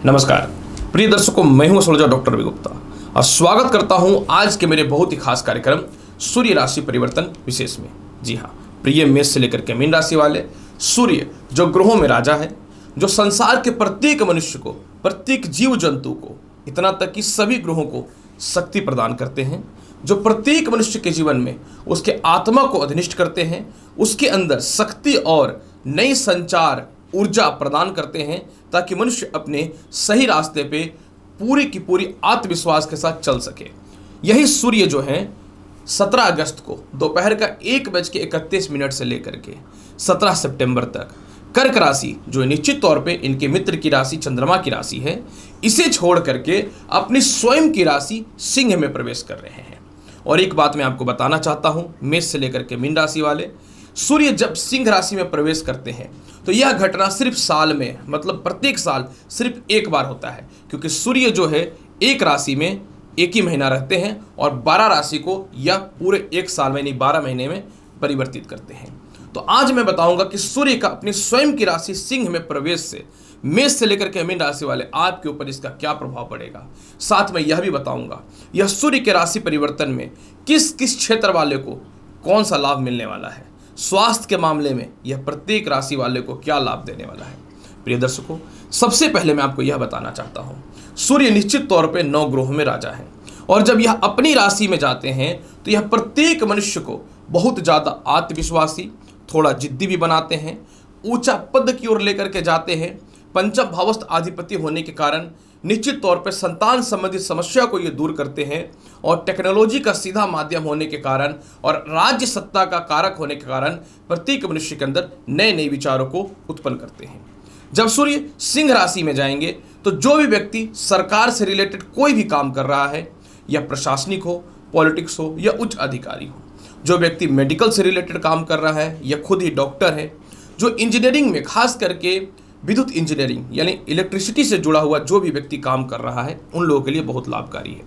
नमस्कार प्रिय दर्शकों, मैं हूं एस्ट्रोलॉजर डॉक्टर रवि गुप्ता और स्वागत करता हूं आज के मेरे बहुत ही खास कार्यक्रम सूर्य राशि परिवर्तन विशेष में। जी हां, प्रिय मेष से लेकर के मीन राशि वाले, सूर्य जो ग्रहों में राजा है, जो संसार के प्रत्येक मनुष्य को, प्रत्येक जीव जंतु को, इतना तक कि सभी ग्रहों को शक्ति प्रदान करते हैं, जो प्रत्येक मनुष्य के जीवन में उसके आत्मा को अधिनिष्ठ करते हैं, उसके अंदर शक्ति और नई संचार ऊर्जा प्रदान करते हैं ताकि मनुष्य अपने सही रास्ते पे पूरी की पूरी आत्मविश्वास के साथ चल सके। यही सूर्य जो है 17 अगस्त को दोपहर का 1:31 से लेकर के 17 सितंबर तक कर्क राशि जो निश्चित तौर पे इनके मित्र की राशि चंद्रमा की राशि है, इसे छोड़ करके अपनी स्वयं की राशि सिंह में प्रवेश कर रहे हैं। और एक बात मैं आपको बताना चाहता हूं, मेष से लेकर के मीन राशि वाले, सूर्य जब सिंह राशि में प्रवेश करते हैं तो यह घटना सिर्फ साल में, मतलब प्रत्येक साल सिर्फ एक बार होता है, क्योंकि सूर्य जो है एक राशि में एक ही महीना रहते हैं और 12 राशि को यह पूरे एक साल में, नहीं 12 महीने में परिवर्तित करते हैं। तो आज मैं बताऊंगा कि सूर्य का अपनी स्वयं की राशि सिंह में प्रवेश से मेष से लेकर के मीन राशि वाले आपके ऊपर इसका क्या प्रभाव पड़ेगा। साथ में यह भी बताऊंगा यह सूर्य के राशि परिवर्तन में किस किस क्षेत्र वाले को कौन सा लाभ मिलने वाला है। स्वास्थ्य के मामले में यह प्रत्येक राशि वाले को क्या लाभ देने वाला है। प्रिय दर्शकों, सबसे पहले मैं आपको यह बताना चाहता हूं, सूर्य निश्चित तौर पे 9 ग्रहों में राजा है और जब यह अपनी राशि में जाते हैं तो यह प्रत्येक मनुष्य को बहुत ज़्यादा आत्मविश्वासी, थोड़ा जिद्दी भी बनाते हैं, ऊंचा पद की ओर लेकर के जाते हैं। पंचम भावस्थ आधिपत्य होने के कारण निश्चित तौर पर संतान संबंधित समस्या को ये दूर करते हैं और टेक्नोलॉजी का सीधा माध्यम होने के कारण और राज्य सत्ता का कारक होने के कारण प्रत्येक मनुष्य के अंदर नए नए विचारों को उत्पन्न करते हैं। जब सूर्य सिंह राशि में जाएंगे तो जो भी व्यक्ति सरकार से रिलेटेड कोई भी काम कर रहा है, या प्रशासनिक हो, पॉलिटिक्स हो या उच्च अधिकारी हो, जो व्यक्ति मेडिकल से रिलेटेड काम कर रहा है या खुद ही डॉक्टर है, जो इंजीनियरिंग में खास करके विद्युत इंजीनियरिंग यानी इलेक्ट्रिसिटी से जुड़ा हुआ जो भी व्यक्ति काम कर रहा है, उन लोगों के लिए बहुत लाभकारी है।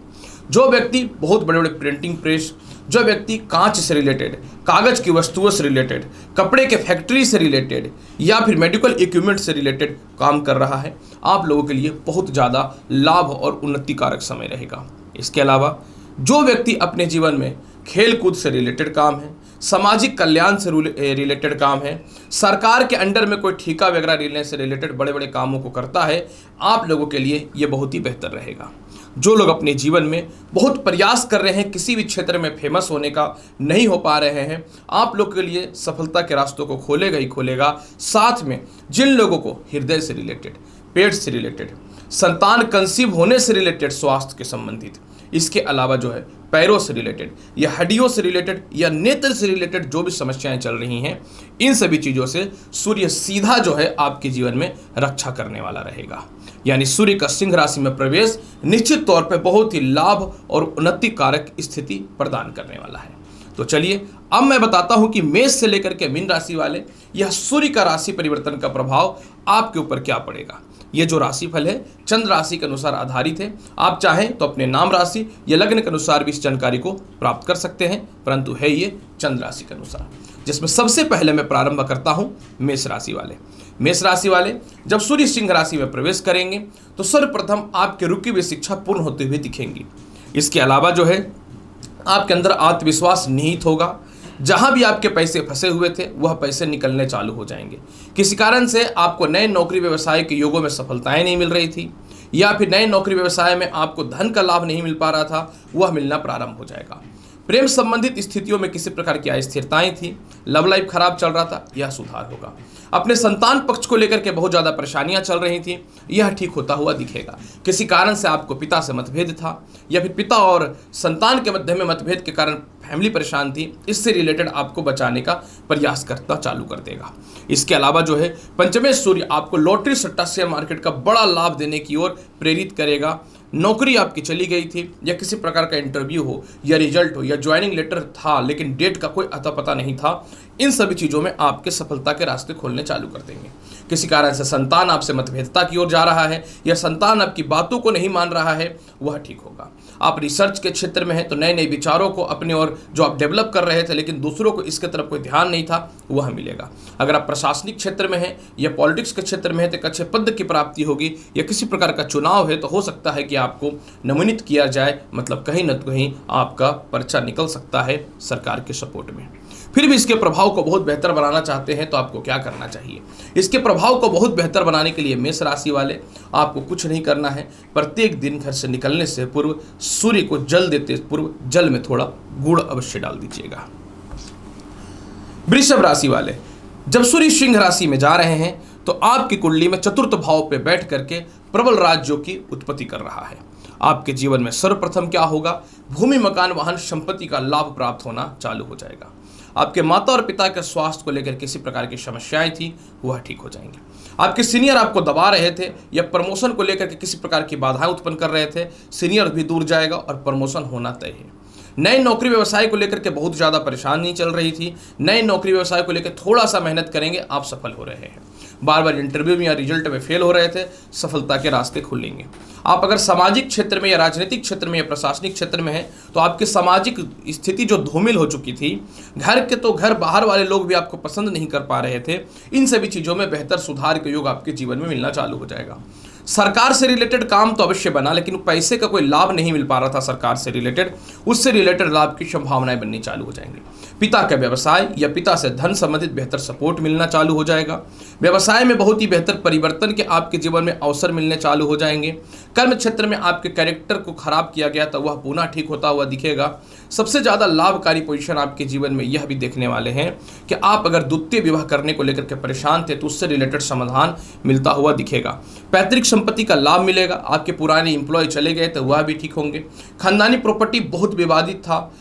जो व्यक्ति बहुत बड़े बड़े प्रिंटिंग प्रेस, जो व्यक्ति कांच से रिलेटेड, कागज की वस्तुओं से रिलेटेड, कपड़े के फैक्ट्री से रिलेटेड या फिर मेडिकल इक्विपमेंट से रिलेटेड काम कर रहा है, आप लोगों के लिए बहुत ज़्यादा लाभ और उन्नति कारक समय रहेगा। इसके अलावा जो व्यक्ति अपने जीवन में खेल कूद से रिलेटेड काम है, सामाजिक कल्याण से रिलेटेड काम है, सरकार के अंडर में कोई ठेका वगैरह लेने से रिलेटेड बड़े बड़े कामों को करता है, आप लोगों के लिए ये बहुत ही बेहतर रहेगा। जो लोग अपने जीवन में बहुत प्रयास कर रहे हैं, किसी भी क्षेत्र में फेमस होने का नहीं हो पा रहे हैं, आप लोग के लिए सफलता के रास्तों को खोलेगा ही खोलेगा। साथ में जिन लोगों को हृदय से रिलेटेड, पेट से रिलेटेड, संतान कंसीव होने से रिलेटेड स्वास्थ्य के संबंधित, इसके अलावा जो है पैरों से रिलेटेड या हड्डियों से रिलेटेड या नेत्र से रिलेटेड जो भी समस्याएं चल रही हैं, इन सभी चीज़ों से सूर्य सीधा जो है आपके जीवन में रक्षा करने वाला रहेगा। यानी सूर्य का सिंह राशि में प्रवेश निश्चित तौर पर बहुत ही लाभ और उन्नति कारक स्थिति प्रदान करने वाला है। तो चलिए अब मैं बताता हूं कि मेष से लेकर के मीन राशि वाले यह सूर्य का राशि परिवर्तन का प्रभाव आपके ऊपर क्या पड़ेगा। ये जो राशिफल है चंद्र राशि के अनुसार आधारित है। आप चाहें तो अपने नाम राशि या लग्न के अनुसार भी इस जानकारी को प्राप्त कर सकते हैं, परंतु है ये चंद्र राशि के अनुसार, जिसमें सबसे पहले मैं प्रारंभ करता हूं मेष राशि वाले। मेष राशि वाले जब सूर्य सिंह राशि में प्रवेश करेंगे तो सर्वप्रथम आपके रुकी हुई शिक्षा पूर्ण होते हुए दिखेंगी। इसके अलावा जो है आपके अंदर आत्मविश्वास निहित होगा। जहां भी आपके पैसे फंसे हुए थे वह पैसे निकलने चालू हो जाएंगे। किसी कारण से आपको नए नौकरी व्यवसाय के योगों में सफलताएं नहीं मिल रही थी या फिर नए नौकरी व्यवसाय में आपको धन का लाभ नहीं मिल पा रहा था, वह मिलना प्रारंभ हो जाएगा। प्रेम संबंधित स्थितियों में किसी प्रकार की अस्थिरताएं थी, लव लाइफ खराब चल रहा था, यह सुधार होगा। अपने संतान पक्ष को लेकर के बहुत ज़्यादा परेशानियां चल रही थी, यह ठीक होता हुआ दिखेगा। किसी कारण से आपको पिता से मतभेद था या फिर पिता और संतान के मध्य में मतभेद के कारण फैमिली परेशान थी, इससे रिलेटेड आपको बचाने का प्रयास करता चालू कर देगा। इसके अलावा जो है पंचमेश सूर्य आपको लॉटरी सट्टा शेयर मार्केट का बड़ा लाभ देने की ओर प्रेरित करेगा। नौकरी आपकी चली गई थी या किसी प्रकार का इंटरव्यू हो या रिजल्ट हो या ज्वाइनिंग लेटर था लेकिन डेट का कोई अता पता नहीं था, इन सभी चीज़ों में आपके सफलता के रास्ते खोलने चालू कर देंगे। किसी कारण से संतान आपसे मतभेदता की ओर जा रहा है या संतान आपकी बातों को नहीं मान रहा है, वह ठीक होगा। आप रिसर्च के क्षेत्र में हैं तो नए नए विचारों को अपने और जो आप डेवलप कर रहे थे लेकिन दूसरों को इसके तरफ कोई ध्यान नहीं था, वह मिलेगा। अगर आप प्रशासनिक क्षेत्र में हैं या पॉलिटिक्स के क्षेत्र में हैं तो एक अच्छे पद की प्राप्ति होगी, या किसी प्रकार का चुनाव है तो हो सकता है कि आपको नमोनित किया जाए, मतलब कहीं न कहीं आपका पर्चा निकल सकता है सरकार के सपोर्ट में। फिर भी इसके प्रभाव को बहुत बेहतर बनाना चाहते हैं तो आपको क्या करना चाहिए? इसके प्रभाव को बहुत बेहतर बनाने के लिए मेष राशि वाले आपको कुछ नहीं करना है। प्रत्येक दिन घर से निकलने से पूर्व सूर्य को जल देते पूर्व जल में थोड़ा गुड़ अवश्य डाल दीजिएगा। वृषभ राशि वाले, जब सूर्य सिंह राशि में जा रहे हैं तो आपकी कुंडली में चतुर्थ भाव पे बैठ करके प्रबल राज्यों की उत्पत्ति कर रहा है। आपके जीवन में सर्वप्रथम क्या होगा? भूमि, मकान, वाहन, संपत्ति का लाभ प्राप्त होना चालू हो जाएगा। आपके माता और पिता के स्वास्थ्य को लेकर किसी प्रकार की समस्याएं थी, वह ठीक हो जाएंगी। आपके सीनियर आपको दबा रहे थे या प्रमोशन को लेकर के किसी प्रकार की बाधाएं उत्पन्न कर रहे थे, सीनियर भी दूर जाएगा और प्रमोशन होना तय है। नए नौकरी व्यवसाय को लेकर के बहुत ज़्यादा परेशानी चल रही थी, नए नौकरी व्यवसाय को लेकर थोड़ा सा मेहनत करेंगे, आप सफल हो रहे हैं। बार बार इंटरव्यू में या रिजल्ट में फेल हो रहे थे, सफलता के रास्ते खुलेंगे। आप अगर सामाजिक क्षेत्र में या राजनीतिक क्षेत्र में या प्रशासनिक क्षेत्र में हैं तो आपकी सामाजिक स्थिति जो धूमिल हो चुकी थी, घर के तो घर बाहर वाले लोग भी आपको पसंद नहीं कर पा रहे थे, इन सभी चीज़ों में बेहतर सुधार का योग आपके जीवन में मिलना चालू हो जाएगा। सरकार से रिलेटेड काम तो अवश्य बना, लेकिन पैसे का कोई लाभ नहीं मिल पा रहा था सरकार से रिलेटेड, उससे रिलेटेड लाभ की संभावनाएं बननी चालू हो जाएंगी। पिता का व्यवसाय या पिता से धन संबंधित बेहतर सपोर्ट मिलना चालू हो जाएगा। व्यवसाय में बहुत ही बेहतर परिवर्तन के आपके जीवन में अवसर मिलने चालू हो जाएंगे। कर्म क्षेत्र में आपके कैरेक्टर को खराब किया गया तो वह पुनः ठीक होता हुआ दिखेगा। सबसे ज़्यादा लाभकारी पोजीशन आपके जीवन में यह भी देखने वाले हैं कि आप अगर द्वितीय विवाह करने को लेकर के परेशान थे तो उससे रिलेटेड समाधान मिलता हुआ दिखेगा। पैतृक संपत्ति का लाभ मिलेगा। आपके पुराने एम्प्लॉय चले गए तो वह भी ठीक होंगे। खानदानी प्रॉपर्टी बहुत विवादित था,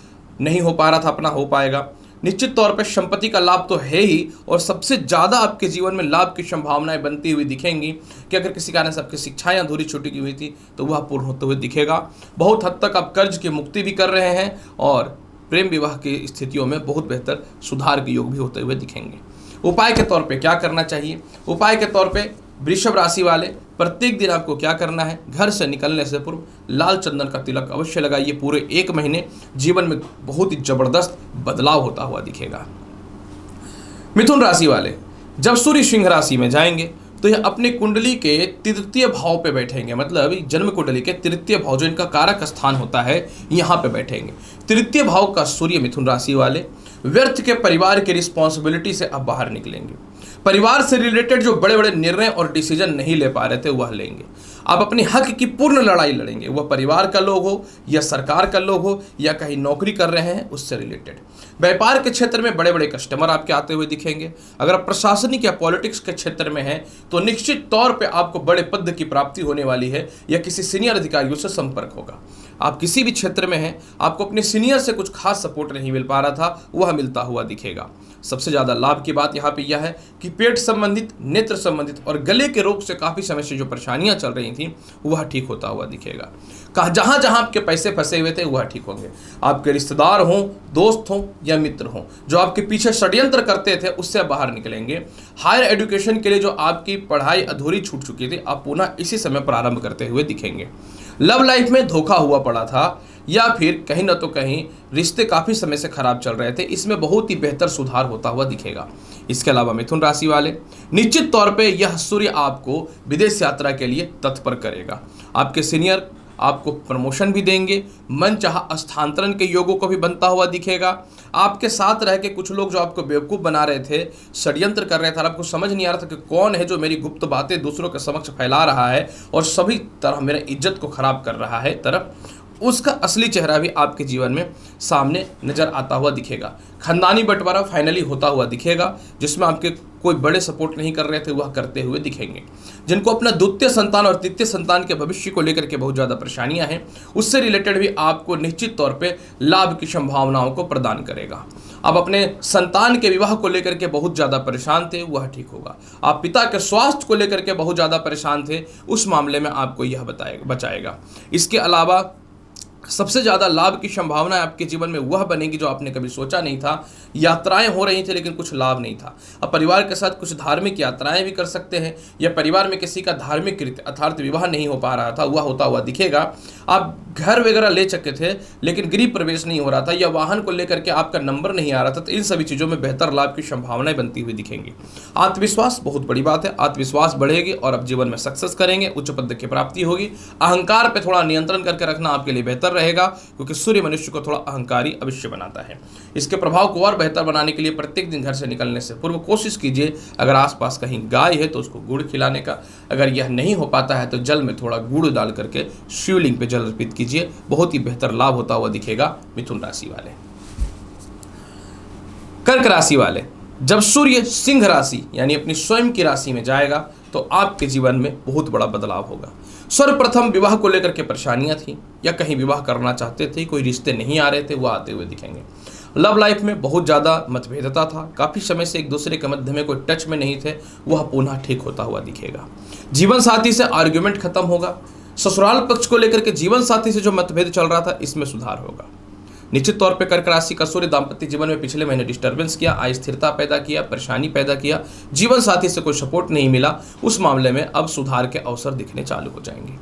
नहीं हो पा रहा था, अपना हो पाएगा। निश्चित तौर पर संपत्ति का लाभ तो है ही, और सबसे ज़्यादा आपके जीवन में लाभ की संभावनाएं बनती हुई दिखेंगी कि अगर किसी कारण से आपकी शिक्षाएं अधूरी छूटी की हुई थी तो वह पूर्ण होते हुए दिखेगा। बहुत हद तक आप कर्ज की मुक्ति भी कर रहे हैं और प्रेम विवाह की स्थितियों में बहुत बेहतर सुधार के योग भी होते हुए दिखेंगे। उपाय के तौर पे क्या करना चाहिए? उपाय के तौर पे वृषभ राशि वाले प्रत्येक दिन आपको क्या करना है? घर से निकलने से पूर्व लाल चंदन का तिलक अवश्य लगाइए। पूरे 1 महीने जीवन में बहुत ही जबरदस्त बदलाव होता हुआ दिखेगा। मिथुन राशि वाले, जब सूर्य सिंह राशि में जाएंगे तो यह अपने कुंडली के तृतीय भाव पे बैठेंगे, मतलब जन्म कुंडली के तृतीय भाव जो इनका कारक स्थान होता है, यहाँ पे बैठेंगे। तृतीय भाव का सूर्य मिथुन राशि वाले व्यर्थ के परिवार की रिस्पॉन्सिबिलिटी से अब बाहर निकलेंगे। परिवार से रिलेटेड जो बड़े बड़े निर्णय और डिसीजन नहीं ले पा रहे थे वह लेंगे। आप अपने हक की पूर्ण लड़ाई लड़ेंगे, वह परिवार का लोग हो या सरकार का लोग हो या कहीं नौकरी कर रहे हैं उससे रिलेटेड। व्यापार के क्षेत्र में बड़े बड़े कस्टमर आपके आते हुए दिखेंगे। अगर आप प्रशासनिक या पॉलिटिक्स के क्षेत्र में हैं तो निश्चित तौर पे आपको बड़े पद की प्राप्ति होने वाली है या किसी सीनियर अधिकारियों से संपर्क होगा। आप किसी भी क्षेत्र में हैं, आपको अपने सीनियर से कुछ खास सपोर्ट नहीं मिल पा रहा था, वह मिलता हुआ दिखेगा। सबसे ज़्यादा लाभ की बात यहाँ पे यह है कि पेट संबंधित, नेत्र संबंधित और गले के रोग से काफ़ी समय से जो परेशानियाँ चल रही थी वह ठीक होता हुआ दिखेगा। जहाँ जहाँ आपके पैसे फंसे हुए थे वह ठीक होंगे। आपके रिश्तेदार हों, दोस्त हों या मित्र हों, जो आपके पीछे षड्यंत्र करते थे उससे बाहर निकलेंगे। हायर एजुकेशन के लिए जो आपकी पढ़ाई अधूरी छूट चुकी थी, आप पुनः इसी समय प्रारंभ करते हुए दिखेंगे। लव लाइफ में धोखा हुआ पड़ा था या फिर कहीं ना तो कहीं रिश्ते काफ़ी समय से खराब चल रहे थे, इसमें बहुत ही बेहतर सुधार होता हुआ दिखेगा। इसके अलावा मिथुन राशि वाले निश्चित तौर पे यह सूर्य आपको विदेश यात्रा के लिए तत्पर करेगा। आपके सीनियर आपको प्रमोशन भी देंगे, मन चाहा स्थानांतरण के योगों को भी बनता हुआ दिखेगा। आपके साथ रह के कुछ लोग जो आपको बेवकूफ़ बना रहे थे, षड्यंत्र कर रहे थे, आपको समझ नहीं आ रहा था कि कौन है जो मेरी गुप्त बातें दूसरों के समक्ष फैला रहा है और सभी तरह मेरे इज्जत को खराब कर रहा है तरफ, उसका असली चेहरा भी आपके जीवन में सामने नजर आता हुआ दिखेगा। खानदानी बंटवारा फाइनली होता हुआ दिखेगा, जिसमें आपके कोई बड़े सपोर्ट नहीं कर रहे थे वह करते हुए दिखेंगे। जिनको अपना द्वितीय संतान और तृतीय संतान के भविष्य को लेकर के बहुत ज़्यादा परेशानियां हैं, उससे रिलेटेड भी आपको निश्चित तौर पे लाभ की संभावनाओं को प्रदान करेगा। आप अपने संतान के विवाह को लेकर के बहुत ज़्यादा परेशान थे, वह ठीक होगा। आप पिता के स्वास्थ्य को लेकर के बहुत ज़्यादा परेशान थे, उस मामले में आपको यह बचाएगा। इसके अलावा सबसे ज़्यादा लाभ की संभावना आपके जीवन में वह बनेगी जो आपने कभी सोचा नहीं था। यात्राएं हो रही थी लेकिन कुछ लाभ नहीं था। अब परिवार के साथ कुछ धार्मिक यात्राएं भी कर सकते हैं, या परिवार में किसी का धार्मिक कृत्य अर्थात विवाह नहीं हो पा रहा था, वह होता हुआ दिखेगा। आप घर वगैरह ले चुके थे लेकिन गृह प्रवेश नहीं हो रहा था, या वाहन को लेकर के आपका नंबर नहीं आ रहा था, तो इन सभी चीज़ों में बेहतर लाभ की संभावनाएं बनती हुई दिखेंगी। आत्मविश्वास बहुत बड़ी बात है, आत्मविश्वास बढ़ेगी और आप जीवन में सक्सेस करेंगे, उच्च पद की प्राप्ति होगी। अहंकार पे थोड़ा नियंत्रण करके रखना आपके लिए बेहतर रहेगा, क्योंकि सूर्य मनुष्य को थोड़ा अहंकारी अवश्य बनाता है। इसके प्रभाव को और बेहतर बनाने के लिए प्रत्येक दिन घर से निकलने से पूर्व कोशिश कीजिए, अगर आसपास कहीं गाय है तो उसको गुड़ खिलाने का, अगर यह नहीं हो पाता है तो जल में थोड़ा गुड़ डाल करके शिवलिंग पे जल अर्पित कीजिए, बहुत ही बेहतर लाभ होता हुआ दिखेगा। मिथुन राशि वाले। कर्क राशि वाले, जब सूर्य सिंह राशि यानी अपनी स्वयं की राशि में जाएगा तो आपके जीवन में बहुत बड़ा बदलाव होगा। सर्वप्रथम विवाह को लेकर के परेशानियां थी, या कहीं विवाह करना चाहते थे, कोई रिश्ते नहीं आ रहे थे, वो आते हुए दिखेंगे। लव लाइफ में बहुत ज़्यादा मतभेदता था, काफ़ी समय से एक दूसरे के मध्य में कोई टच में नहीं थे, वह पुनः ठीक होता हुआ दिखेगा। जीवन साथी से आर्ग्यूमेंट खत्म होगा। ससुराल पक्ष को लेकर के जीवन साथी से जो मतभेद चल रहा था, इसमें सुधार होगा। निश्चित तौर पे कर्क राशि का सूर्य दाम्पत्य जीवन में पिछले महीने डिस्टर्बेंस किया, अस्थिरता पैदा किया, परेशानी पैदा किया, जीवन साथी से कोई सपोर्ट नहीं मिला, उस मामले में अब सुधार के अवसर दिखने चालू हो जाएंगे।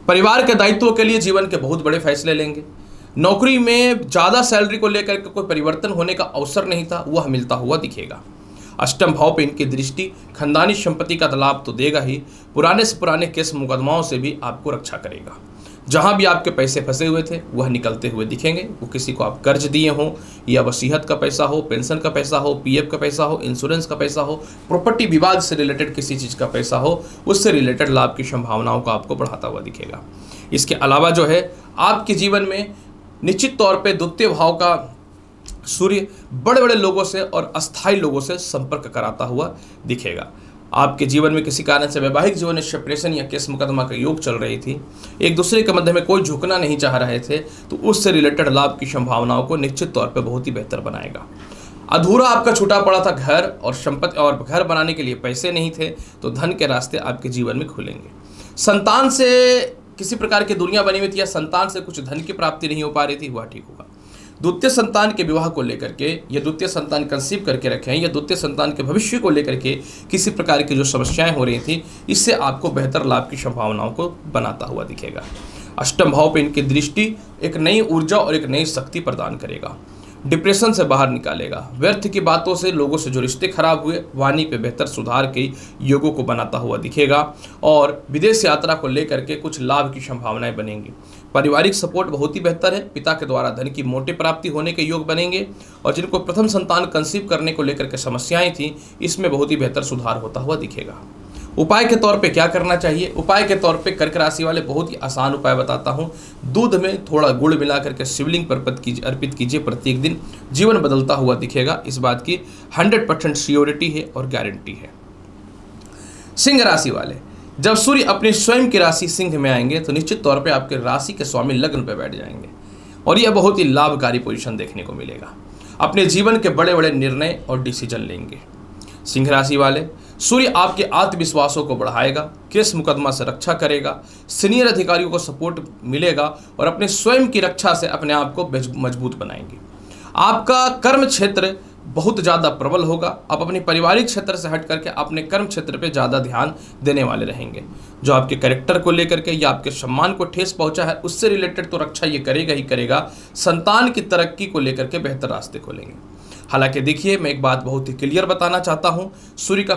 परिवार के दायित्वों के लिए जीवन के बहुत बड़े फैसले लेंगे। नौकरी में ज़्यादा सैलरी को लेकर के कोई परिवर्तन होने का अवसर नहीं था, वह मिलता हुआ दिखेगा। अष्टम भाव पे इनकी दृष्टि खानदानी संपत्ति का लाभ तो देगा ही, पुराने से पुराने केस मुकदमाओं से भी आपको रक्षा करेगा। जहां भी आपके पैसे फंसे हुए थे वह निकलते हुए दिखेंगे। वो किसी को आप कर्ज दिए हों, या वसीयत का पैसा हो, पेंशन का पैसा हो, पीएफ का पैसा हो, इंश्योरेंस का पैसा हो, प्रॉपर्टी विवाद से रिलेटेड किसी चीज़ का पैसा हो, उससे रिलेटेड लाभ की संभावनाओं को आपको बढ़ाता हुआ दिखेगा। इसके अलावा जो है आपके जीवन में निश्चित तौर पर द्वितीय भाव का सूर्य बड़े बड़े लोगों से और अस्थायी लोगों से संपर्क कराता हुआ दिखेगा। आपके जीवन में किसी कारण से वैवाहिक जीवन में सेपरेशन या केस मुकदमा का योग चल रही थी, एक दूसरे के मध्य में कोई झुकना नहीं चाह रहे थे, तो उससे रिलेटेड लाभ की संभावनाओं को निश्चित तौर पे बहुत ही बेहतर बनाएगा। अधूरा आपका छूटा पड़ा था घर और संपत्ति, और घर बनाने के लिए पैसे नहीं थे, तो धन के रास्ते आपके जीवन में खुलेंगे। संतान से किसी प्रकार की दुनिया बनी हुई थी, या संतान से कुछ धन की प्राप्ति नहीं हो पा रही थी, वह ठीक होगा। द्वितीय संतान के विवाह को लेकर के, या द्वितीय संतान कंसीव करके रखे हैं, या द्वितीय संतान के भविष्य को लेकर के किसी प्रकार की जो समस्याएं हो रही थी, इससे आपको बेहतर लाभ की संभावनाओं को बनाता हुआ दिखेगा। अष्टम भाव पे इनकी दृष्टि एक नई ऊर्जा और एक नई शक्ति प्रदान करेगा, डिप्रेशन से बाहर निकालेगा। व्यर्थ की बातों से लोगों से जो रिश्ते खराब हुए, वाणी पे बेहतर सुधार के योगों को बनाता हुआ दिखेगा, और विदेश यात्रा को लेकर के कुछ लाभ की संभावनाएं बनेंगी। पारिवारिक सपोर्ट बहुत ही बेहतर है, पिता के द्वारा धन की मोटी प्राप्ति होने के योग बनेंगे, और जिनको प्रथम संतान कंसीव करने को लेकर के समस्याएं थी, इसमें बहुत ही बेहतर सुधार होता हुआ दिखेगा। उपाय के तौर पे क्या करना चाहिए? उपाय के तौर पे कर्क राशि वाले बहुत ही आसान उपाय बताता हूँ। दूध में थोड़ा गुड़ मिला करके शिवलिंग पर अर्पित कीजिए प्रत्येक दिन, जीवन बदलता हुआ दिखेगा। इस बात की 100% श्योरिटी है और गारंटी है। सिंह राशि वाले, जब सूर्य अपनी स्वयं की राशि सिंह में आएंगे तो निश्चित तौर पे आपके राशि के स्वामी लग्न पे बैठ जाएंगे, और यह बहुत ही लाभकारी पोजीशन देखने को मिलेगा। अपने जीवन के बड़े बड़े निर्णय और डिसीजन लेंगे। सिंह राशि वाले, सूर्य आपके आत्मविश्वासों को बढ़ाएगा, केस मुकदमा से रक्षा करेगा, सीनियर अधिकारियों को सपोर्ट मिलेगा, और अपने स्वयं की रक्षा से अपने आप को मजबूत बनाएंगे। आपका कर्म क्षेत्र बहुत ज़्यादा प्रबल होगा। आप अपने पारिवारिक क्षेत्र से हट करके अपने कर्म क्षेत्र पे ज़्यादा ध्यान देने वाले रहेंगे। जो आपके कैरेक्टर को लेकर के या आपके सम्मान को ठेस पहुंचा है, उससे रिलेटेड तो रक्षा ये करेगा ही करेगा। संतान की तरक्की को लेकर के बेहतर रास्ते खोलेंगे। हालांकि देखिए, मैं एक बात बहुत ही क्लियर बताना चाहता हूँ, सूर्य का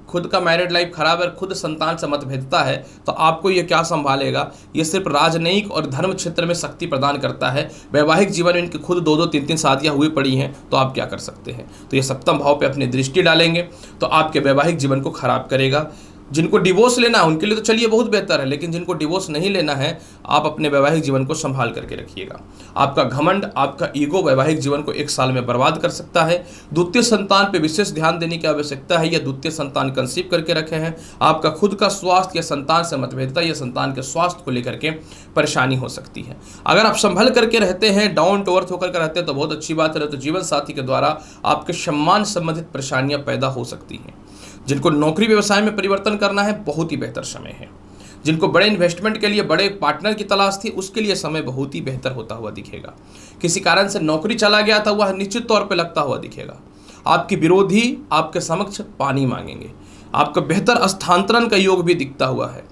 खुद का मैरिड लाइफ खराब है, खुद संतान से मतभेदता है, तो आपको ये क्या संभालेगा? ये सिर्फ राजनयिक और धर्म क्षेत्र में शक्ति प्रदान करता है। वैवाहिक जीवन में इनकी खुद 2-2, 3-3 शादियाँ हुई पड़ी हैं, तो आप क्या कर सकते हैं? तो ये सप्तम भाव पे अपनी दृष्टि डालेंगे तो आपके वैवाहिक जीवन को खराब करेगा। जिनको डिवोर्स लेना है उनके लिए तो चलिए बहुत बेहतर है, लेकिन जिनको डिवोर्स नहीं लेना है, आप अपने वैवाहिक जीवन को संभाल करके रखिएगा। आपका घमंड, आपका ईगो वैवाहिक जीवन को 1 साल में बर्बाद कर सकता है। द्वितीय संतान पे विशेष ध्यान देने की आवश्यकता है, या द्वितीय संतान कंसीव करके रखे हैं। आपका खुद का स्वास्थ्य या संतान से मतभेदता या संतान के स्वास्थ्य को लेकर के परेशानी हो सकती है। अगर आप संभल करके रहते हैं, डाउन टू अर्थ होकर के रहते हैं, तो बहुत अच्छी बात है। तो जीवन साथी के द्वारा आपके सम्मान संबंधित परेशानियां पैदा हो सकती हैं। जिनको नौकरी व्यवसाय में परिवर्तन करना है, बहुत ही बेहतर समय है। जिनको बड़े इन्वेस्टमेंट के लिए बड़े पार्टनर की तलाश थी, उसके लिए समय बहुत ही बेहतर होता हुआ दिखेगा। किसी कारण से नौकरी चला गया था, वह निश्चित तौर पर लगता हुआ दिखेगा। आपके विरोधी आपके समक्ष पानी मांगेंगे। आपका बेहतर स्थानांतरण का योग भी दिखता हुआ है।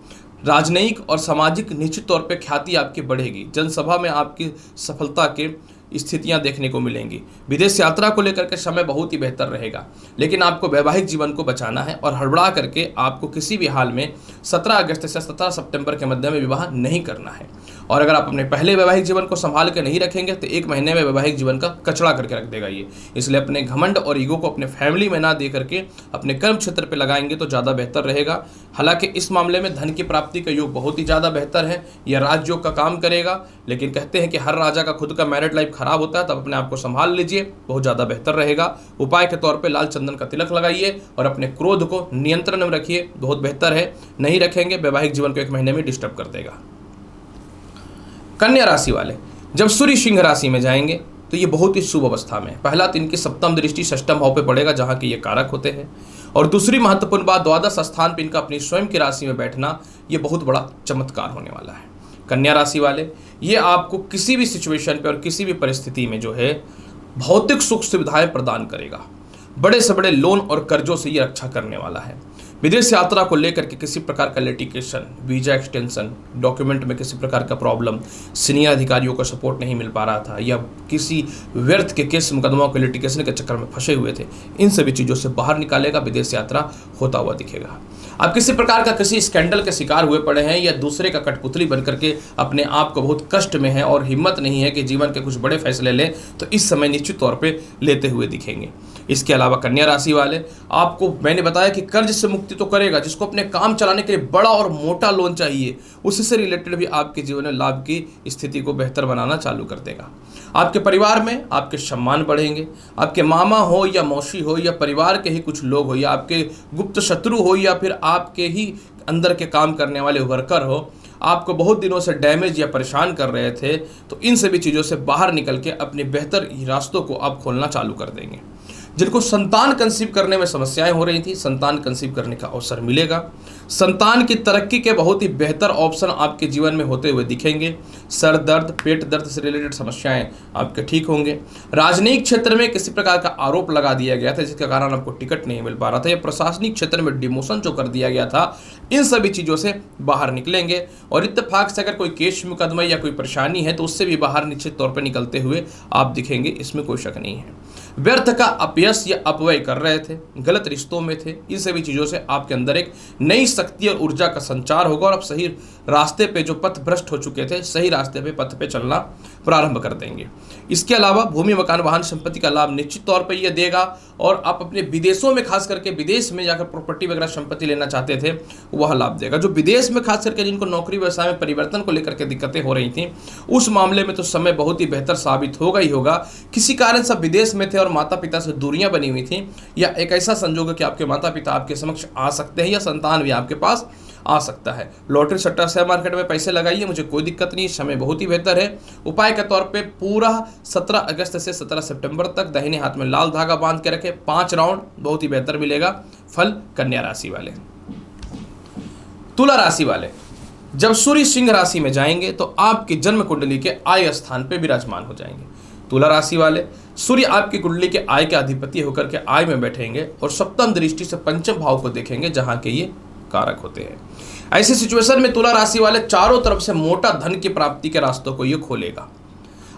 राजनयिक और सामाजिक निश्चित तौर पे ख्याति आपकी बढ़ेगी। जनसभा में आपकी सफलता के स्थितियां देखने को मिलेंगी। विदेश यात्रा को लेकर के समय बहुत ही बेहतर रहेगा, लेकिन आपको वैवाहिक जीवन को बचाना है और हड़बड़ा करके आपको किसी भी हाल में 17 अगस्त से 17 सितंबर के मध्य में विवाह नहीं करना है। और अगर आप अपने पहले वैवाहिक जीवन को संभाल के नहीं रखेंगे तो 1 महीने में वैवाहिक जीवन का कचड़ा करके रख देगा ये। इसलिए अपने घमंड और ईगो को अपने फैमिली में ना दे करके अपने कर्म क्षेत्र पर लगाएंगे तो ज़्यादा बेहतर रहेगा। हालांकि इस मामले में धन की प्राप्ति का योग बहुत ही ज़्यादा बेहतर है, यह राजयोग का काम करेगा। लेकिन कहते हैं कि हर राजा का खुद का मैरिड लाइफ खराब होता है, तब अपने आप को संभाल लीजिए, बहुत ज़्यादा बेहतर रहेगा। उपाय के तौर पे लाल चंदन का तिलक लगाइए और अपने क्रोध को नियंत्रण में रखिए, बहुत बेहतर है। नहीं रखेंगे वैवाहिक जीवन को 1 महीने में डिस्टर्ब कर देगा। कन्या राशि वाले जब सूर्य सिंह राशि में जाएंगे तो ये बहुत ही शुभ अवस्था में। पहला तो इनकी सप्तम दृष्टि षष्ठम भाव पे पड़ेगा, जहाँ के ये कारक होते हैं। और दूसरी महत्वपूर्ण बात, द्वादश स्थान पर इनका अपनी स्वयं की राशि में बैठना, ये बहुत बड़ा चमत्कार होने वाला है। कन्या राशि वाले, ये आपको किसी भी सिचुएशन पे और किसी भी परिस्थिति में जो है भौतिक सुख सुविधाएं प्रदान करेगा। बड़े से बड़े लोन और कर्जों से ये रक्षा करने वाला है। विदेश यात्रा को लेकर के किसी प्रकार का लिटिगेशन, वीजा एक्सटेंशन, डॉक्यूमेंट में किसी प्रकार का प्रॉब्लम, सीनियर अधिकारियों का सपोर्ट नहीं मिल पा रहा था, या किसी व्यर्थ के केस मुकदमाओं के लिटिगेशन के चक्कर में फंसे हुए थे, इन सभी चीज़ों से बाहर निकालेगा। विदेश यात्रा होता हुआ दिखेगा। आप किसी प्रकार का किसी स्कैंडल के शिकार हुए पड़े हैं या दूसरे का कठपुतली बन करके अपने आप को बहुत कष्ट में है और हिम्मत नहीं है कि जीवन के कुछ बड़े फैसले लें, तो इस समय निश्चित तौर पे लेते हुए दिखेंगे। इसके अलावा कन्या राशि वाले, आपको मैंने बताया कि कर्ज से मुक्ति तो करेगा। जिसको अपने काम चलाने के लिए बड़ा और मोटा लोन चाहिए, उससे रिलेटेड भी आपके जीवन में लाभ की स्थिति को बेहतर बनाना चालू कर देगा। आपके परिवार में आपके सम्मान बढ़ेंगे। आपके मामा हो या मौसी हो या परिवार के ही कुछ लोग हो या आपके गुप्त शत्रु हो या फिर आपके ही अंदर के काम करने वाले वर्कर हो, आपको बहुत दिनों से डैमेज या परेशान कर रहे थे, तो इन सभी चीज़ों से बाहर निकल के अपने बेहतर रास्तों को आप खोलना चालू कर देंगे। जिनको संतान कंसीव करने में समस्याएं हो रही थी, संतान कंसीव करने का अवसर मिलेगा। संतान की तरक्की के बहुत ही बेहतर ऑप्शन आपके जीवन में होते हुए दिखेंगे। सर दर्द, पेट दर्द से रिलेटेड समस्याएं आपके ठीक होंगे। राजनीतिक क्षेत्र में किसी प्रकार का आरोप लगा दिया गया था जिसके कारण आपको टिकट नहीं मिल पा रहा था, या प्रशासनिक क्षेत्र में डिमोशन जो कर दिया गया था, इन सभी चीज़ों से बाहर निकलेंगे। और इत्तेफाक से अगर कोई केस मुकदमा या कोई परेशानी है तो उससे भी बाहर निश्चित तौर पर निकलते हुए आप दिखेंगे, इसमें कोई शक नहीं है। व्यर्थ का अपयश या अपव्यय कर रहे थे, गलत रिश्तों में थे, इन सभी चीज़ों से आपके अंदर एक नई शक्ति और ऊर्जा का संचार होगा और आप सही रास्ते पे, जो पथ भ्रष्ट हो चुके थे, सही रास्ते पे, पथ पे चलना प्रारंभ कर देंगे। इसके अलावा भूमि, मकान, वाहन, संपत्ति का लाभ निश्चित तौर पर यह देगा। और आप अपने विदेशों में, खास करके विदेश में जाकर प्रॉपर्टी वगैरह संपत्ति लेना चाहते थे, वह लाभ देगा। जो विदेश में खास करके जिनको नौकरी व्यवसाय में परिवर्तन को लेकर के दिक्कतें हो रही थी, उस मामले में तो समय बहुत ही बेहतर साबित होगा ही होगा। किसी कारण से विदेश में थे और माता पिता से दूरियां बनी हुई थी, या एक ऐसा संजोग है कि आपके माता पिता आपके समक्ष आ सकते हैं या संतान भी आपके पास आ सकता है। लॉटरी, सट्टा, शेयर मार्केट में पैसे लगाइए, मुझे कोई दिक्कत नहीं, समय बहुत ही बेहतर है। उपाय के तौर पे पूरा 17 अगस्त से 17 सितंबर तक दाहिने हाथ में लाल धागा बांध के रखें, 5 राउंड, बहुत ही बेहतर मिलेगा फल। कन्या राशि वाले, तुला राशि वाले, जब सूर्य सिंह राशि में जाएंगे तो आपकी जन्म कुंडली के आय स्थान पे विराजमान हो जाएंगे। तुला राशि वाले, सूर्य आपकी कुंडली के आय के अधिपति होकर के आय में बैठेंगे और सप्तम दृष्टि से पंचम भाव को देखेंगे, जहां के ये कारक होते हैं। ऐसी सिचुएशन में तुला राशि वाले चारों तरफ से मोटा धन की प्राप्ति के रास्तों को ये खोलेगा।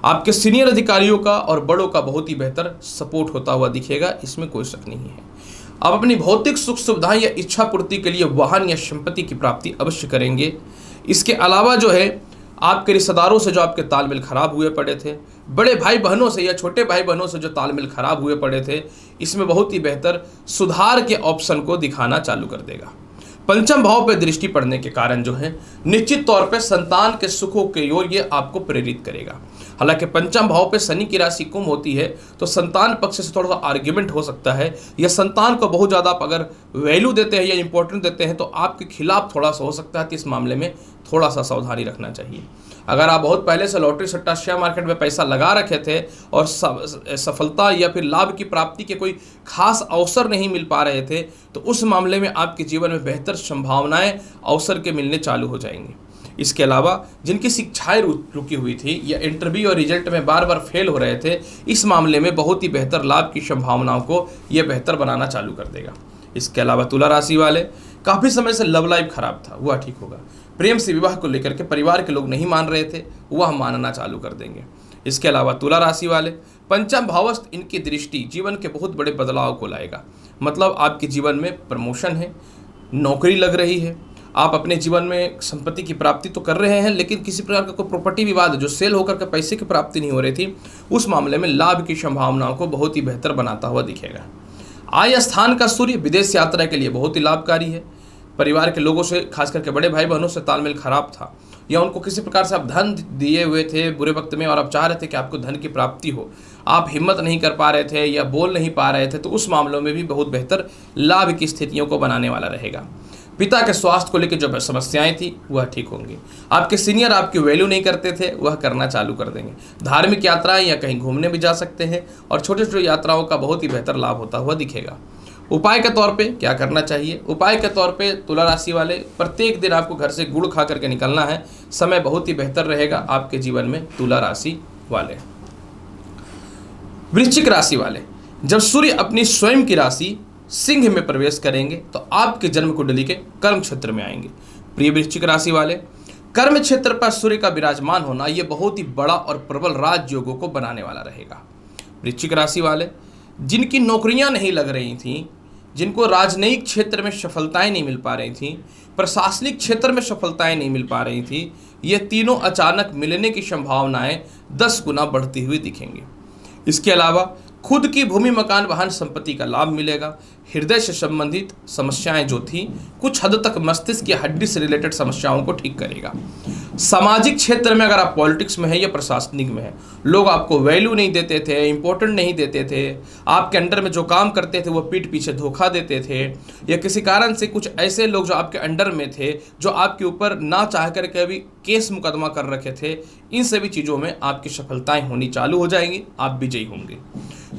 आपके सीनियर अधिकारियों का और बड़ों का बहुत ही बेहतर सपोर्ट होता हुआ दिखेगा, इसमें कोई शक नहीं है। आप अपनी भौतिक सुख सुविधाएं या इच्छा पूर्ति के लिए वाहन या संपत्ति की प्राप्ति अवश्य करेंगे। इसके अलावा जो है, आपके रिश्तेदारों से जो आपके तालमेल खराब हुए पड़े थे, बड़े भाई बहनों से या छोटे भाई बहनों से जो तालमेल खराब हुए पड़े थे, इसमें बहुत ही बेहतर सुधार के ऑप्शन को दिखाना चालू कर देगा। पंचम भाव पर दृष्टि पड़ने के कारण जो है, निश्चित तौर पर संतान के सुखों की ओर ये आपको प्रेरित करेगा। हालांकि पंचम भाव पे शनि की राशि कुंभ होती है तो संतान पक्ष से थोड़ा सा आर्ग्यूमेंट हो सकता है, या संतान को बहुत ज़्यादा आप अगर वैल्यू देते हैं या इंपॉर्टेंट देते हैं तो आपके खिलाफ थोड़ा सा हो सकता है। तो इस मामले में थोड़ा सा सावधानी रखना चाहिए। अगर आप बहुत पहले से लॉटरी सट्टा शेयर मार्केट में पैसा लगा रखे थे और सफलता या फिर लाभ की प्राप्ति के कोई खास अवसर नहीं मिल पा रहे थे, तो उस मामले में आपके जीवन में बेहतर संभावनाएं अवसर के मिलने चालू हो जाएंगी। इसके अलावा जिनकी शिक्षाएं रुकी हुई थी या इंटरव्यू और रिजल्ट में बार बार फेल हो रहे थे, इस मामले में बहुत ही बेहतर लाभ की संभावनाओं को यह बेहतर बनाना चालू कर देगा। इसके अलावा तुला राशि वाले, काफ़ी समय से लव लाइफ खराब था, वह ठीक होगा। प्रेम से विवाह को लेकर के परिवार के लोग नहीं मान रहे थे, वह मानना चालू कर देंगे। इसके अलावा तुला राशि वाले, पंचम भावस्थ इनकी दृष्टि जीवन के बहुत बड़े बदलाव को लाएगा। मतलब आपके जीवन में प्रमोशन है, नौकरी लग रही है, आप अपने जीवन में संपत्ति की प्राप्ति तो कर रहे हैं, लेकिन किसी प्रकार का कोई प्रॉपर्टी विवाद जो सेल होकर के पैसे की प्राप्ति नहीं हो रही थी, उस मामले में लाभ की संभावनाओं को बहुत ही बेहतर बनाता हुआ दिखेगा। आय स्थान का सूर्य विदेश यात्रा के लिए बहुत ही लाभकारी है। परिवार के लोगों से, खास करके बड़े भाई बहनों से तालमेल खराब था, या उनको किसी प्रकार से आप धन दिए हुए थे बुरे वक्त में और आप चाह रहे थे कि आपको धन की प्राप्ति हो, आप हिम्मत नहीं कर पा रहे थे या बोल नहीं पा रहे थे, तो उस मामलों में भी बहुत बेहतर लाभ की स्थितियों को बनाने वाला रहेगा। पिता के स्वास्थ्य को लेकर जो समस्याएं थी वह ठीक होंगी। आपके सीनियर आपकी वैल्यू नहीं करते थे, वह करना चालू कर देंगे। धार्मिक यात्राएं या कहीं घूमने भी जा सकते हैं और छोटे छोटे यात्राओं का बहुत ही बेहतर लाभ होता हुआ दिखेगा। उपाय के तौर पे क्या करना चाहिए? उपाय के तौर पे तुला राशि वाले, प्रत्येक दिन आपको घर से गुड़ खा करके निकलना है। समय बहुत ही बेहतर रहेगा आपके जीवन में तुला राशि वाले। वृश्चिक राशि वाले, जब सूर्य अपनी स्वयं की राशि सिंह में प्रवेश करेंगे तो आपके जन्म कुंडली के कर्म क्षेत्र में आएंगे। प्रिय वृश्चिक राशि वाले, कर्म क्षेत्र पर सूर्य का विराजमान होना यह बहुत ही बड़ा और प्रबल राजयोगों को बनाने वाला रहेगा। वृश्चिक राशि वाले, जिनकी नौकरियां नहीं लग रही थीं, जिनको राजनयिक क्षेत्र में सफलताएं नहीं मिल पा रही थीं, प्रशासनिक क्षेत्र में सफलताएं नहीं मिल पा रही थी, ये तीनों अचानक मिलने की संभावनाएं 10 गुना बढ़ती हुई दिखेंगी। इसके अलावा खुद की भूमि, मकान, वाहन, संपत्ति का लाभ मिलेगा। हृदय से संबंधित समस्याएं जो थी, कुछ हद तक मस्तिष्क की हड्डी से रिलेटेड समस्याओं को ठीक करेगा। सामाजिक क्षेत्र में अगर आप पॉलिटिक्स में है या प्रशासनिक में है, लोग आपको वैल्यू नहीं देते थे, इंपॉर्टेंट नहीं देते थे, आपके अंडर में जो काम करते थे वो पीठ पीछे धोखा देते थे, या किसी कारण से कुछ ऐसे लोग जो आपके अंडर में थे जो आपके ऊपर ना चाह करके अभी केस मुकदमा कर रखे थे, इन सभी चीज़ों में आपकी सफलताएं होनी चालू हो जाएंगी, आप विजयी होंगे।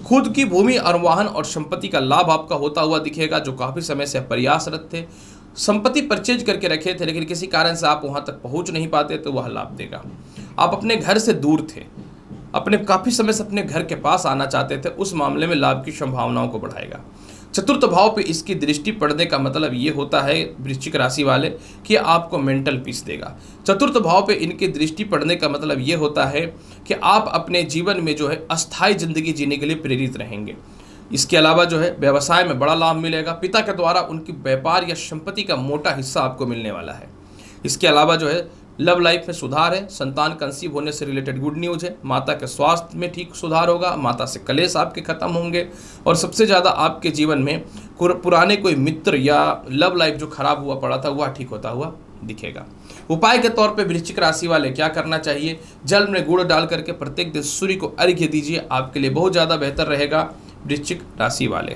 खुद की भूमि और वाहन और संपत्ति का लाभ आपका होता हुआ दिखेगा। जो काफ़ी समय से प्रयासरत थे, संपत्ति परचेज करके रखे थे, लेकिन किसी कारण से आप वहां तक पहुंच नहीं पाते, तो वह लाभ देगा। आप अपने घर से दूर थे, अपने काफ़ी समय से अपने घर के पास आना चाहते थे, उस मामले में लाभ की संभावनाओं को बढ़ाएगा। चतुर्थ भाव पे इसकी दृष्टि पड़ने का मतलब ये होता है वृश्चिक राशि वाले कि आपको मेंटल पीस देगा। चतुर्थ भाव पे इनकी दृष्टि पड़ने का मतलब ये होता है कि आप अपने जीवन में जो है अस्थायी जिंदगी जीने के लिए प्रेरित रहेंगे। इसके अलावा जो है व्यवसाय में बड़ा लाभ मिलेगा। पिता के द्वारा उनकी व्यापार या संपत्ति का मोटा हिस्सा आपको मिलने वाला है। इसके अलावा जो है लव लाइफ में सुधार है। संतान कंसीव होने से रिलेटेड गुड न्यूज़ है। माता के स्वास्थ्य में ठीक सुधार होगा। माता से कलेश आपके खत्म होंगे और सबसे ज़्यादा आपके जीवन में पुराने कोई मित्र या लव लाइफ जो खराब हुआ पड़ा था वह ठीक होता हुआ दिखेगा। उपाय के तौर पे वृश्चिक राशि वाले क्या करना चाहिए? जल में गुड़ डाल करके प्रत्येक दिन सूर्य को अर्घ्य दीजिए, आपके लिए बहुत ज़्यादा बेहतर रहेगा। वृश्चिक राशि वाले।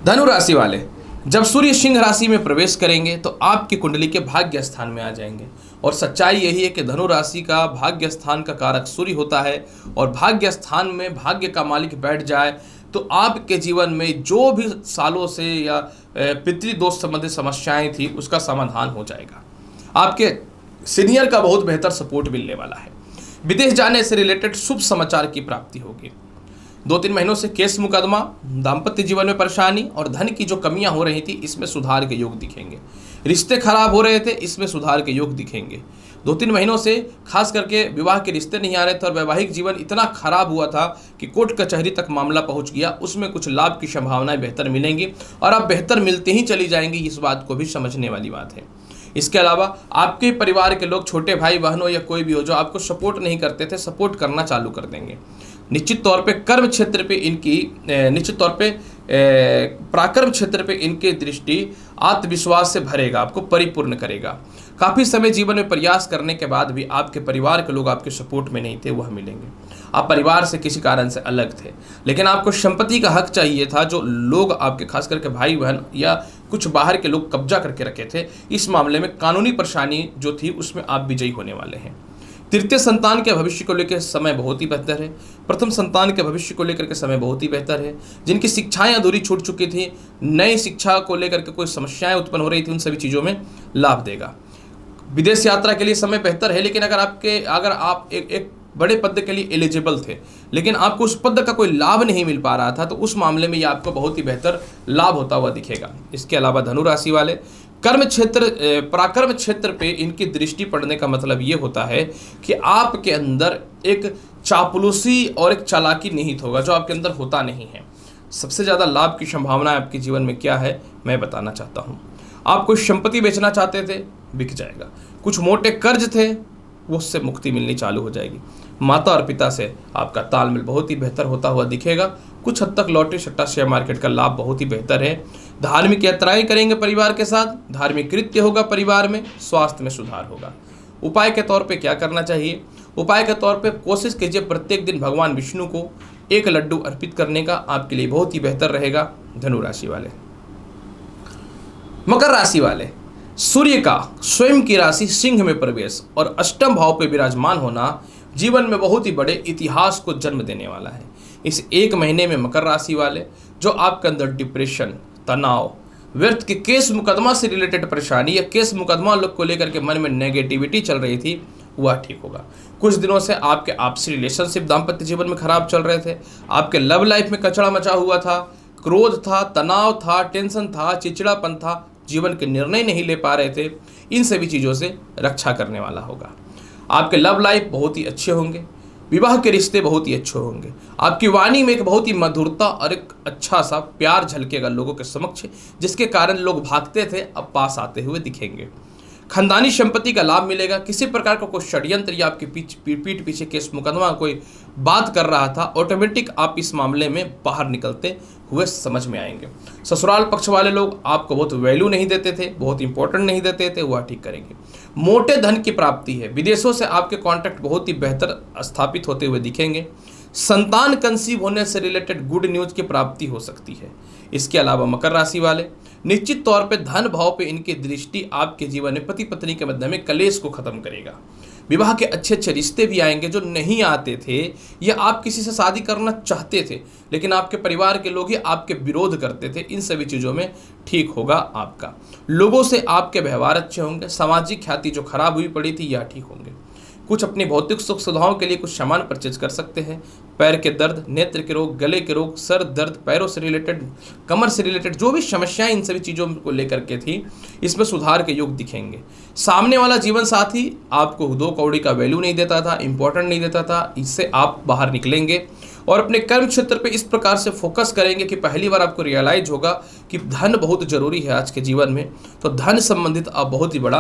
धनु राशि वाले, जब सूर्य सिंह राशि में प्रवेश करेंगे तो आपकी कुंडली के भाग्य स्थान में आ जाएंगे। और सच्चाई यही है कि धनु राशि का भाग्य स्थान का कारक सूर्य होता है, और भाग्य स्थान में भाग्य का मालिक बैठ जाए तो आपके जीवन में जो भी सालों से या पितृदोष संबंधित समस्याएं थी उसका समाधान हो जाएगा। आपके सीनियर का बहुत बेहतर सपोर्ट मिलने वाला है। विदेश जाने से रिलेटेड शुभ समाचार की प्राप्ति होगी। 2-3 महीनों से केस मुकदमा, दाम्पत्य जीवन में परेशानी और धन की जो कमियां हो रही थी इसमें सुधार के योग दिखेंगे। रिश्ते खराब हो रहे थे, इसमें सुधार के योग दिखेंगे। 2-3 महीनों से खास करके विवाह के रिश्ते नहीं आ रहे थे और वैवाहिक जीवन इतना खराब हुआ था कि कोर्ट कचहरी तक मामला पहुंच गया, उसमें कुछ लाभ की संभावनाएं बेहतर मिलेंगी और आप बेहतर मिलते ही चली जाएंगी। इस बात को भी समझने वाली बात है। इसके अलावा आपके परिवार के लोग, छोटे भाई बहन हो या कोई भी हो, जो आपको सपोर्ट नहीं करते थे, सपोर्ट करना चालू कर देंगे। निश्चित तौर पे कर्म क्षेत्र पे इनकी, निश्चित तौर पे पराक्रम क्षेत्र पे इनकी दृष्टि आत्मविश्वास से भरेगा, आपको परिपूर्ण करेगा। काफ़ी समय जीवन में प्रयास करने के बाद भी आपके परिवार के लोग आपके सपोर्ट में नहीं थे, वह मिलेंगे। आप परिवार से किसी कारण से अलग थे, लेकिन आपको संपत्ति का हक चाहिए था, जो लोग आपके खास करके भाई बहन या कुछ बाहर के लोग कब्जा करके रखे थे। इस मामले में कानूनी परेशानी जो थी उसमें आप विजयी होने वाले हैं। तृतीय संतान के भविष्य को लेकर समय बहुत ही बेहतर है। प्रथम संतान के भविष्य को लेकर के समय बहुत ही बेहतर है। जिनकी शिक्षाएं अधूरी छूट चुकी थी, नई शिक्षा को लेकर के कोई समस्याएं उत्पन्न हो रही थी, उन सभी चीज़ों में लाभ देगा। विदेश यात्रा के लिए समय बेहतर है, लेकिन अगर आप एक बड़े पद के लिए एलिजिबल थे, लेकिन आपको उस पद का कोई लाभ नहीं मिल पा रहा था, तो उस मामले में यह आपको बहुत ही बेहतर लाभ होता हुआ दिखेगा। इसके अलावा धनु राशि वाले कर्म क्षेत्र, पराक्रम क्षेत्र पे इनकी दृष्टि पड़ने का मतलब ये होता है कि आपके अंदर एक चापलूसी और एक चालाकी निहित होगा, जो आपके अंदर होता नहीं है। सबसे ज़्यादा लाभ की संभावना आपके जीवन में क्या है, मैं बताना चाहता हूँ। आप कोई संपत्ति बेचना चाहते थे, बिक जाएगा। कुछ मोटे कर्ज थे, वो उससे मुक्ति मिलनी चालू हो जाएगी। माता और पिता से आपका तालमेल बहुत ही बेहतर होता हुआ दिखेगा। कुछ हद तक लॉटरी सट्टा शेयर मार्केट का लाभ बहुत ही बेहतर है। धार्मिक यात्राएं करेंगे परिवार के साथ, धार्मिक कृत्य होगा परिवार में, स्वास्थ्य में सुधार होगा। उपाय के तौर पे क्या करना चाहिए? उपाय के तौर पे कोशिश कीजिए प्रत्येक दिन भगवान विष्णु को एक लड्डू अर्पित करने का, आपके लिए बहुत ही बेहतर रहेगा। धनु राशि वाले। मकर राशि वाले, सूर्य का स्वयं की राशि सिंह में प्रवेश और अष्टम भाव पे विराजमान होना जीवन में बहुत ही बड़े इतिहास को जन्म देने वाला है। इस एक महीने में मकर राशि वाले, जो आपके अंदर डिप्रेशन, तनाव, व्यर्थ के केस मुकदमा से रिलेटेड परेशानी या केस मुकदमा लोग को लेकर के मन में नेगेटिविटी चल रही थी, वह ठीक होगा। कुछ दिनों से आपके आपसी रिलेशनशिप, दाम्पत्य जीवन में खराब चल रहे थे। आपके लव लाइफ में कचड़ा मचा हुआ था, क्रोध था, तनाव था, टेंशन था, चिड़चिड़ापन था, जीवन के निर्णय नहीं ले पा रहे थे। इन सभी चीज़ों से रक्षा करने वाला होगा। आपके लव लाइफ बहुत ही अच्छे होंगे, विवाह के रिश्ते बहुत ही अच्छे होंगे। आपकी वाणी में एक बहुत ही मधुरता और एक अच्छा सा प्यार झलकेगा लोगों के समक्ष, जिसके कारण लोग भागते थे अब पास आते हुए दिखेंगे। खानदानी संपत्ति का लाभ मिलेगा। किसी प्रकार का कोई षड्यंत्र या आपकी पीठ पीछे केस मुकदमा कोई बात कर रहा था, ऑटोमेटिक आप इस मामले में बाहर निकलते हुए समझ में आएंगे। ससुराल पक्ष वाले लोग आपको बहुत वैल्यू नहीं देते थे, बहुत इंपॉर्टेंट नहीं देते थे, वह ठीक करेंगे। मोटे धन की प्राप्ति है। विदेशों से आपके कॉन्टैक्ट बहुत ही बेहतर स्थापित होते हुए दिखेंगे। संतान कंसीव होने से रिलेटेड गुड न्यूज की प्राप्ति हो सकती है। इसके अलावा मकर राशि वाले, निश्चित तौर पे धन भाव पे इनकी दृष्टि आपके जीवन में पति पत्नी के मध्य में कलेश को खत्म करेगा। विवाह के अच्छे अच्छे रिश्ते भी आएंगे जो नहीं आते थे, या आप किसी से शादी करना चाहते थे लेकिन आपके परिवार के लोग ही आपके विरोध करते थे। इन सभी चीज़ों में ठीक होगा आपका। लोगों से आपके व्यवहार अच्छे होंगे। सामाजिक ख्याति जो खराब हुई पड़ी थी, यह ठीक होंगे। कुछ अपनी भौतिक सुख सुविधाओं के लिए कुछ सामान परचेज कर सकते हैं। पैर के दर्द, नेत्र के रोग, गले के रोग, सर दर्द, पैरों से रिलेटेड, कमर से रिलेटेड जो भी समस्याएं इन सभी चीज़ों को लेकर के थी, इसमें सुधार के योग दिखेंगे। सामने वाला जीवन साथी आपको 2 कौड़ी का वैल्यू नहीं देता था, इंपॉर्टेंट नहीं देता था, इससे आप बाहर निकलेंगे और अपने कर्म क्षेत्र पे इस प्रकार से फोकस करेंगे कि पहली बार आपको रियलाइज होगा कि धन बहुत जरूरी है आज के जीवन में। तो धन संबंधित आप बहुत ही बड़ा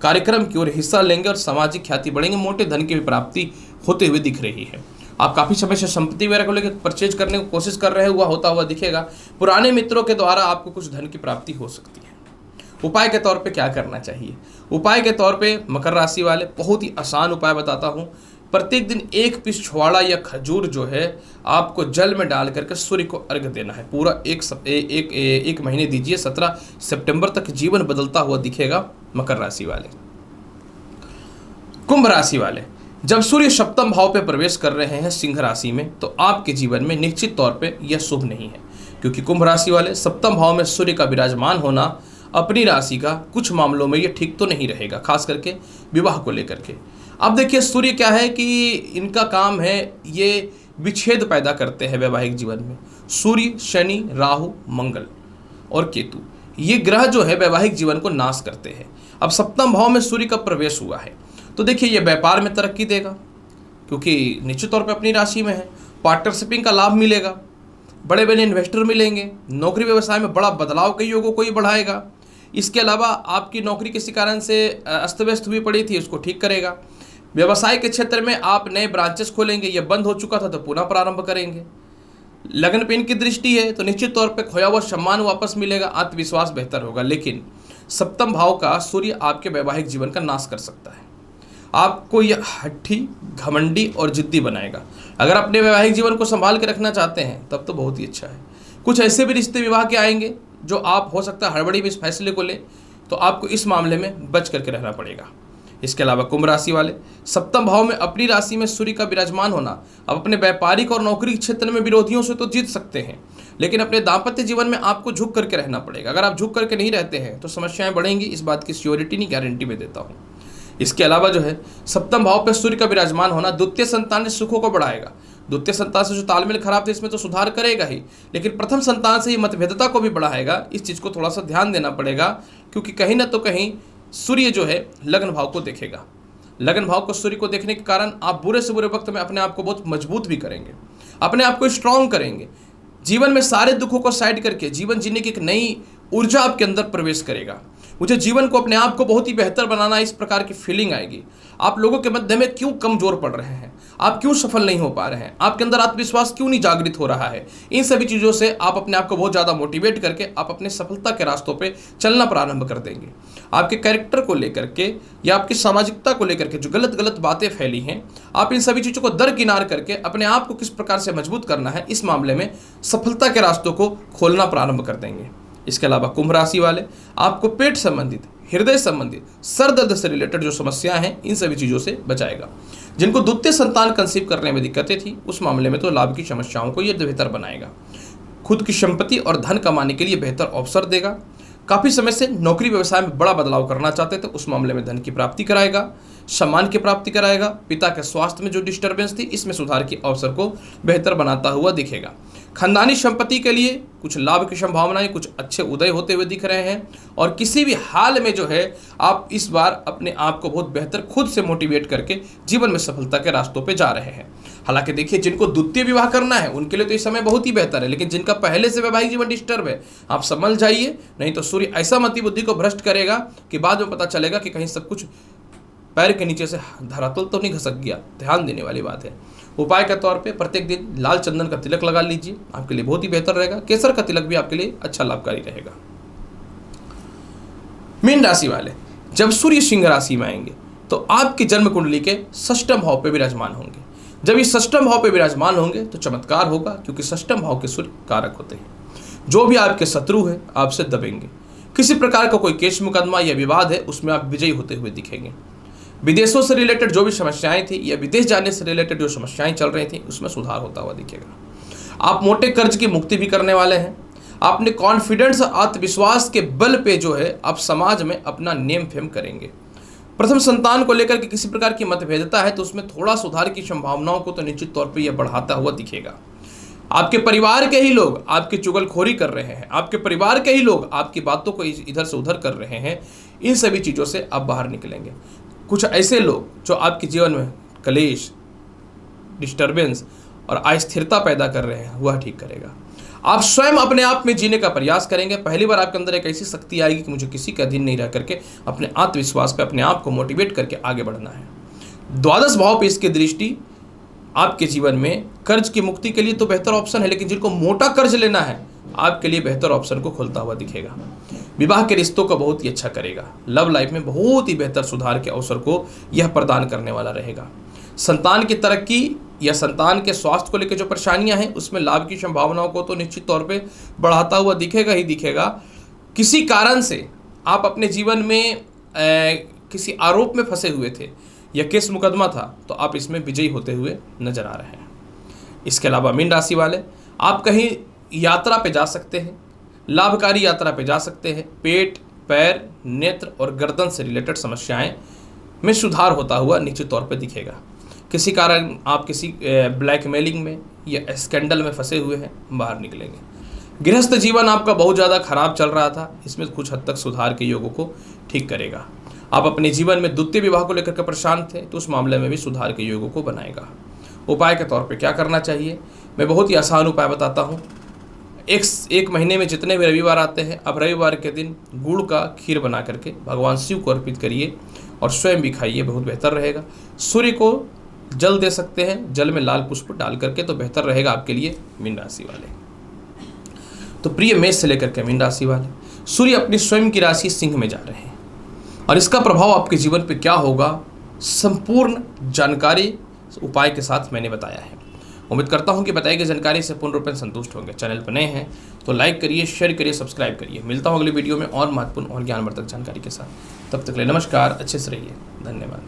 कार्यक्रम की ओर हिस्सा लेंगे और सामाजिक ख्याति बढ़ेंगे। मोटे धन की भी प्राप्ति होते हुए दिख रही है। आप काफ़ी समय से संपत्ति वगैरह को लेकर परचेज करने की कोशिश कर रहे हैं, हुआ होता हुआ दिखेगा। पुराने मित्रों के द्वारा आपको कुछ धन की प्राप्ति हो सकती है। उपाय के तौर पे क्या करना चाहिए? उपाय के तौर पे मकर राशि वाले, बहुत ही आसान उपाय बताता हूँ। प्रत्येक दिन 1 पीस छुआड़ा या खजूर जो है आपको जल में डाल करके सूर्य को अर्घ्य देना है। पूरा एक महीने दीजिए। 17 सितंबर तक जीवन बदलता हुआ दिखेगा। मकर राशि वाले। कुंभ राशि वाले, जब सूर्य सप्तम भाव पे प्रवेश कर रहे हैं सिंह राशि में, तो आपके जीवन में निश्चित तौर पे यह शुभ नहीं है, क्योंकि कुंभ राशि वाले सप्तम भाव में सूर्य का विराजमान होना अपनी राशि का कुछ मामलों में ये ठीक तो नहीं रहेगा, खास करके विवाह को लेकर के। अब देखिए, सूर्य क्या है कि इनका काम है, ये विच्छेद पैदा करते हैं वैवाहिक जीवन में। सूर्य, शनि, राहु, मंगल और केतु, ये ग्रह जो है वैवाहिक जीवन को नाश करते हैं। अब सप्तम भाव में सूर्य का प्रवेश हुआ है, तो देखिए ये व्यापार में तरक्की देगा, क्योंकि निश्चित तौर पे अपनी राशि में है। पार्टनरशिपिंग का लाभ मिलेगा, बड़े बड़े इन्वेस्टर मिलेंगे। नौकरी व्यवसाय में बड़ा बदलाव के योगों को ये बढ़ाएगा। इसके अलावा आपकी नौकरी किसी कारण से अस्त व्यस्त हुई पड़ी थी, उसको ठीक करेगा। व्यवसाय के क्षेत्र में आप नए ब्रांचेस खोलेंगे, ये बंद हो चुका था तो पुनः प्रारंभ करेंगे। लगन पे इनकी दृष्टि है तो निश्चित तौर पे खोया हुआ सम्मान वापस मिलेगा, आत्मविश्वास बेहतर होगा। लेकिन सप्तम भाव का सूर्य आपके वैवाहिक जीवन का नाश कर सकता है। आपको यह हट्ठी, घमंडी और जिद्दी बनाएगा। अगर अपने वैवाहिक जीवन को संभाल के रखना चाहते हैं तब तो बहुत ही अच्छा है। कुछ ऐसे भी रिश्ते विवाह के आएंगे जो आप हो सकता है हड़बड़ी में इस फैसले को ले, तो आपको इस मामले में बच करके रहना पड़ेगा। इसके अलावा कुंभ राशि वाले, सप्तम भाव में अपनी राशि में सूर्य का विराजमान होना, अब अपने व्यापारिक और नौकरी क्षेत्र में विरोधियों से तो जीत सकते हैं, लेकिन अपने दाम्पत्य जीवन में आपको झुक करके रहना पड़ेगा। अगर आप झुक करके नहीं रहते हैं तो समस्याएं बढ़ेंगी, इस बात की श्योरिटी नहीं, गारंटी में देता हूँ। इसके अलावा जो है सप्तम भाव पर सूर्य का विराजमान होना द्वितीय संतान सुखों को बढ़ाएगा। द्वितीय संतान से जो तालमेल खराब थे इसमें तो सुधार करेगा ही, लेकिन प्रथम संतान से ये मतभेदता को भी बढ़ाएगा। इस चीज़ को थोड़ा सा ध्यान देना पड़ेगा, क्योंकि कहीं ना तो कहीं सूर्य जो है लग्न भाव को देखेगा। लग्न भाव को सूर्य को देखने के कारण आप बुरे से बुरे वक्त में अपने आप को बहुत मजबूत भी करेंगे, अपने आप को स्ट्रांग करेंगे। जीवन में सारे दुखों को साइड करके जीवन जीने की एक नई ऊर्जा आपके अंदर प्रवेश करेगा। मुझे जीवन को, अपने आप को बहुत ही बेहतर बनाना, इस प्रकार की फीलिंग आएगी। आप लोगों के मध्य में क्यों कमजोर पड़ रहे हैं, आप क्यों सफल नहीं हो पा रहे हैं, आपके अंदर आत्मविश्वास क्यों नहीं जागृत हो रहा है, इन सभी चीज़ों से आप अपने आप को बहुत ज़्यादा मोटिवेट करके आप अपने सफलता के रास्तों पे चलना प्रारंभ कर देंगे। आपके कैरेक्टर को लेकर के या आपकी सामाजिकता को लेकर के जो गलत गलत बातें फैली हैं, आप इन सभी चीज़ों को दरकिनार करके अपने आप को किस प्रकार से मजबूत करना है, इस मामले में सफलता के रास्तों को खोलना प्रारंभ कर देंगे। इसके अलावा कुंभ राशि वाले, आपको पेट संबंधित, हृदय संबंधित, सर दर्द से रिलेटेड जो समस्याएं हैं, इन सभी चीज़ों से बचाएगा। जिनको द्वितीय संतान कंसीव करने में दिक्कतें थी, उस मामले में तो लाभ की समस्याओं को ये बेहतर बनाएगा। खुद की संपत्ति और धन कमाने के लिए बेहतर अवसर देगा। काफ़ी समय से नौकरी व्यवसाय में बड़ा बदलाव करना चाहते थे, उस मामले में धन की प्राप्ति कराएगा, सम्मान की प्राप्ति कराएगा। पिता के स्वास्थ्य में जो डिस्टर्बेंस थी, इसमें सुधार के अवसर को बेहतर बनाता हुआ दिखेगा। खानदानी संपत्ति के लिए कुछ लाभ की संभावनाएं, कुछ अच्छे उदय होते हुए दिख रहे हैं, और किसी भी हाल में जो है आप इस बार अपने आप को बहुत बेहतर खुद से मोटिवेट करके जीवन में सफलता के रास्तों पे जा रहे हैं। हालांकि देखिए, जिनको द्वितीय विवाह करना है उनके लिए तो इस समय बहुत ही बेहतर है, लेकिन जिनका पहले से वैवाहिक जीवन डिस्टर्ब है, आप संभल जाइए, नहीं तो सूर्य ऐसा मति बुद्धि को भ्रष्ट करेगा कि बाद में पता चलेगा कि कहीं सब कुछ पैर के नीचे से धरातल तो नहीं खसक गया। ध्यान देने वाली बात है। उपाय के तौर पे प्रत्येक दिन लाल चंदन का तिलक लगा लीजिए, आपके लिए बहुत ही बेहतर रहेगा। केसर का तिलक भी आपके लिए अच्छा लाभकारी रहेगा। मीन राशि वाले, जब सूर्य सिंह राशि में आएंगे तो आपकी जन्म कुंडली के षष्ठम भाव पे विराजमान होंगे। जब इस षष्ठम भाव पे विराजमान होंगे तो चमत्कार होगा, क्योंकि षष्ठम भाव के सूर्य कारक होते हैं। जो भी आपके शत्रु हैं आपसे दबेंगे। किसी प्रकार का कोई केस मुकदमा या विवाद है, उसमें आप विजयी होते हुए दिखेंगे। विदेशों से रिलेटेड जो भी समस्याएं थी या विदेश जाने से रिलेटेड जो समस्याएं चल रही थी, उसमें सुधार होता हुआ दिखेगा। आप मोटे कर्ज की मुक्ति भी करने वाले हैं। आपने कॉन्फिडेंस, आत्मविश्वास के बल पे जो है आप समाज में अपना नेम फेम करेंगे। प्रथम संतान को लेकर के किसी प्रकार की मतभेदता है तो उसमें थोड़ा सुधार की संभावनाओं को तो निश्चित तौर पर यह बढ़ाता हुआ दिखेगा। आपके परिवार के ही लोग आपकी चुगलखोरी कर रहे हैं, आपके परिवार के ही लोग आपकी बातों को इधर से उधर कर रहे हैं, इन सभी चीज़ों से आप बाहर निकलेंगे। कुछ ऐसे लोग जो आपके जीवन में कलेश, डिस्टर्बेंस और अस्थिरता पैदा कर रहे हैं, वह ठीक करेगा। आप स्वयं अपने आप में जीने का प्रयास करेंगे। पहली बार आपके अंदर एक ऐसी शक्ति आएगी कि मुझे किसी के अधीन नहीं रह करके अपने आत्मविश्वास पे अपने आप को मोटिवेट करके आगे बढ़ना है। द्वादश भाव पे इसकी दृष्टि आपके जीवन में कर्ज की मुक्ति के लिए तो बेहतर ऑप्शन है, लेकिन जिनको मोटा कर्ज लेना है आपके लिए बेहतर ऑप्शन को खोलता हुआ दिखेगा। विवाह के रिश्तों को बहुत ही अच्छा करेगा। लव लाइफ में बहुत ही बेहतर सुधार के अवसर को यह प्रदान करने वाला रहेगा। संतान की तरक्की या संतान के स्वास्थ्य को लेकर जो परेशानियां हैं, उसमें लाभ की संभावनाओं को तो निश्चित तौर पे बढ़ाता हुआ दिखेगा ही दिखेगा। किसी कारण से आप अपने जीवन में किसी आरोप में फंसे हुए थे या केस मुकदमा था, तो आप इसमें विजयी होते हुए नजर आ रहे हैं। इसके अलावा मीन राशि वाले, आप कहीं यात्रा पे जा सकते हैं, लाभकारी यात्रा पे जा सकते हैं। पेट, पैर, नेत्र और गर्दन से रिलेटेड समस्याएं में सुधार होता हुआ निश्चित तौर पे दिखेगा। किसी कारण आप किसी ब्लैकमेलिंग में या स्कैंडल में फंसे हुए हैं, बाहर निकलेंगे। गृहस्थ जीवन आपका बहुत ज़्यादा खराब चल रहा था, इसमें कुछ हद तक सुधार के योगों को ठीक करेगा। आप अपने जीवन में द्वितीय विवाह को लेकर के परेशान थे, तो उस मामले में भी सुधार के योगों को बनाएगा। उपाय के तौर पे क्या करना चाहिए, मैं बहुत ही आसान उपाय बताता हूँ। एक महीने में जितने भी रविवार आते हैं, आप रविवार के दिन गुड़ का खीर बना करके भगवान शिव को अर्पित करिए और स्वयं भी खाइए, बहुत बेहतर रहेगा। सूर्य को जल दे सकते हैं, जल में लाल पुष्प डाल करके, तो बेहतर रहेगा आपके लिए मीन राशि वाले। तो प्रिय मेष से लेकर के मीन राशि वाले, सूर्य अपनी स्वयं की राशि सिंह में जा रहे हैं और इसका प्रभाव आपके जीवन पे क्या होगा, संपूर्ण जानकारी उपाय के साथ मैंने बताया है। उम्मीद करता हूं कि बताई गई जानकारी से पूर्ण रूप में संतुष्ट होंगे। चैनल पर नए हैं तो लाइक करिए, शेयर करिए, सब्सक्राइब करिए। मिलता हूं अगली वीडियो में और महत्वपूर्ण और ज्ञानवर्धक जानकारी के साथ। तब तक के लिए नमस्कार, अच्छे से रहिए, धन्यवाद।